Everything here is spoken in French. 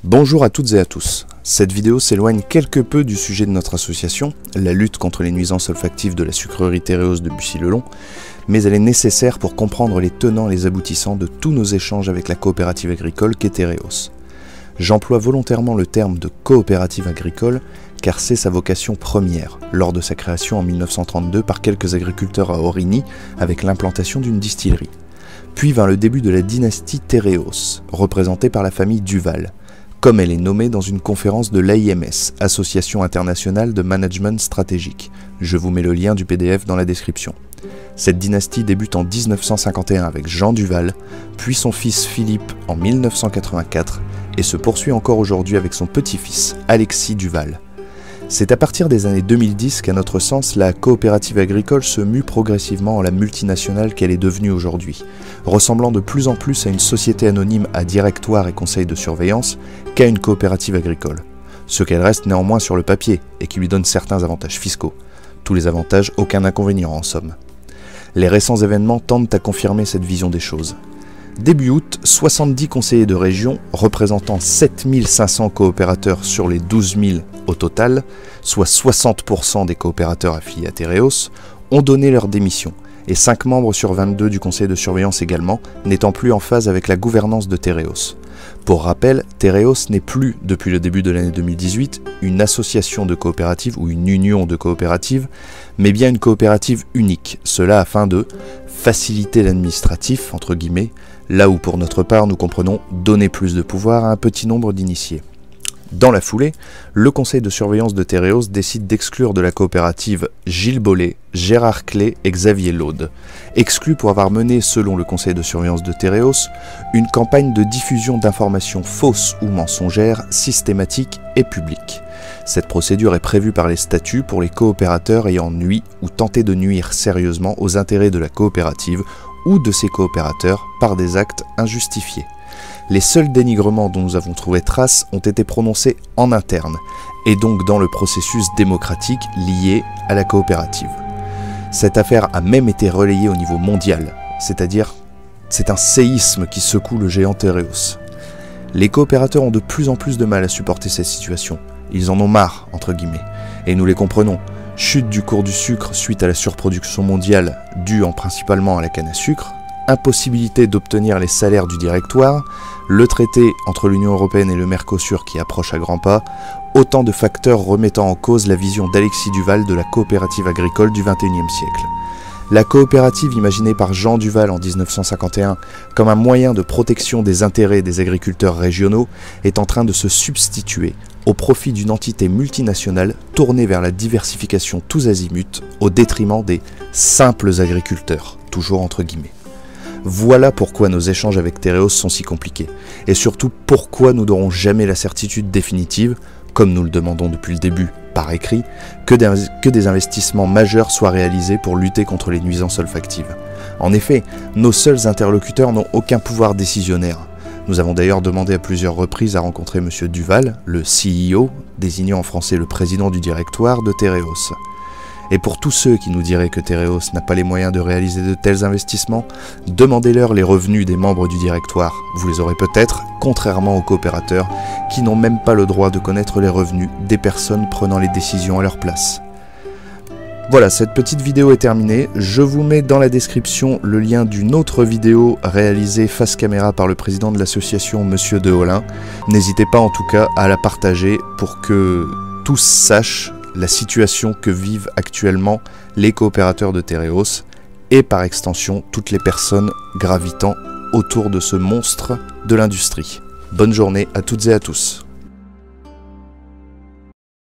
Bonjour à toutes et à tous. Cette vidéo s'éloigne quelque peu du sujet de notre association, la lutte contre les nuisances olfactives de la sucrerie Téréos de Bussy-le-Long, mais elle est nécessaire pour comprendre les tenants et les aboutissants de tous nos échanges avec la coopérative agricole qu'est Téréos. J'emploie volontairement le terme de coopérative agricole car c'est sa vocation première, lors de sa création en 1932 par quelques agriculteurs à Origny avec l'implantation d'une distillerie. Puis vint le début de la dynastie Téréos, représentée par la famille Duval, comme elle est nommée dans une conférence de l'AIMS, Association internationale de management stratégique. Je vous mets le lien du PDF dans la description. Cette dynastie débute en 1951 avec Jean Duval, puis son fils Philippe en 1984, et se poursuit encore aujourd'hui avec son petit-fils, Alexis Duval. C'est à partir des années 2010 qu'à notre sens, la coopérative agricole se mue progressivement en la multinationale qu'elle est devenue aujourd'hui, ressemblant de plus en plus à une société anonyme à directoire et conseil de surveillance qu'à une coopérative agricole. Ce qu'elle reste néanmoins sur le papier et qui lui donne certains avantages fiscaux. Tous les avantages, aucun inconvénient en somme. Les récents événements tendent à confirmer cette vision des choses. Début août, 70 conseillers de région, représentant 7500 coopérateurs sur les 12 000 au total, soit 60% des coopérateurs affiliés à Téréos, ont donné leur démission, et 5 membres sur 22 du conseil de surveillance également, n'étant plus en phase avec la gouvernance de Téréos. Pour rappel, Téréos n'est plus, depuis le début de l'année 2018, une association de coopératives ou une union de coopératives, mais bien une coopérative unique, cela afin de faciliter l'administratif, entre guillemets, là où pour notre part nous comprenons donner plus de pouvoir à un petit nombre d'initiés. Dans la foulée, le conseil de surveillance de Téréos décide d'exclure de la coopérative Gilles Bollet, Gérard Clé et Xavier Laude, exclus pour avoir mené, selon le conseil de surveillance de Téréos, une campagne de diffusion d'informations fausses ou mensongères, systématiques et publiques. Cette procédure est prévue par les statuts pour les coopérateurs ayant nui ou tenté de nuire sérieusement aux intérêts de la coopérative ou de ses coopérateurs par des actes injustifiés. Les seuls dénigrements dont nous avons trouvé trace ont été prononcés en interne, et donc dans le processus démocratique lié à la coopérative. Cette affaire a même été relayée au niveau mondial, c'est-à-dire c'est un séisme qui secoue le géant Téréos. Les coopérateurs ont de plus en plus de mal à supporter cette situation. Ils en ont marre, entre guillemets, et nous les comprenons. Chute du cours du sucre suite à la surproduction mondiale due principalement à la canne à sucre, impossibilité d'obtenir les salaires du directoire, le traité entre l'Union européenne et le Mercosur qui approche à grands pas, autant de facteurs remettant en cause la vision d'Alexis Duval de la coopérative agricole du XXIe siècle. La coopérative imaginée par Jean Duval en 1951 comme un moyen de protection des intérêts des agriculteurs régionaux est en train de se substituer au profit d'une entité multinationale tournée vers la diversification tous azimuts au détriment des simples agriculteurs, toujours entre guillemets. Voilà pourquoi nos échanges avec Téréos sont si compliqués, et surtout pourquoi nous n'aurons jamais la certitude définitive, comme nous le demandons depuis le début par écrit, que des investissements majeurs soient réalisés pour lutter contre les nuisances olfactives. En effet, nos seuls interlocuteurs n'ont aucun pouvoir décisionnaire. Nous avons d'ailleurs demandé à plusieurs reprises à rencontrer M. Duval, le CEO, désignant en français le président du directoire de Téréos. Et pour tous ceux qui nous diraient que Téréos n'a pas les moyens de réaliser de tels investissements, demandez-leur les revenus des membres du directoire. Vous les aurez peut-être, contrairement aux coopérateurs, qui n'ont même pas le droit de connaître les revenus des personnes prenant les décisions à leur place. Voilà, cette petite vidéo est terminée. Je vous mets dans la description le lien d'une autre vidéo réalisée face caméra par le président de l'association, M. Deholin. N'hésitez pas en tout cas à la partager pour que tous sachent la situation que vivent actuellement les coopérateurs de Téréos et par extension toutes les personnes gravitant autour de ce monstre de l'industrie. Bonne journée à toutes et à tous.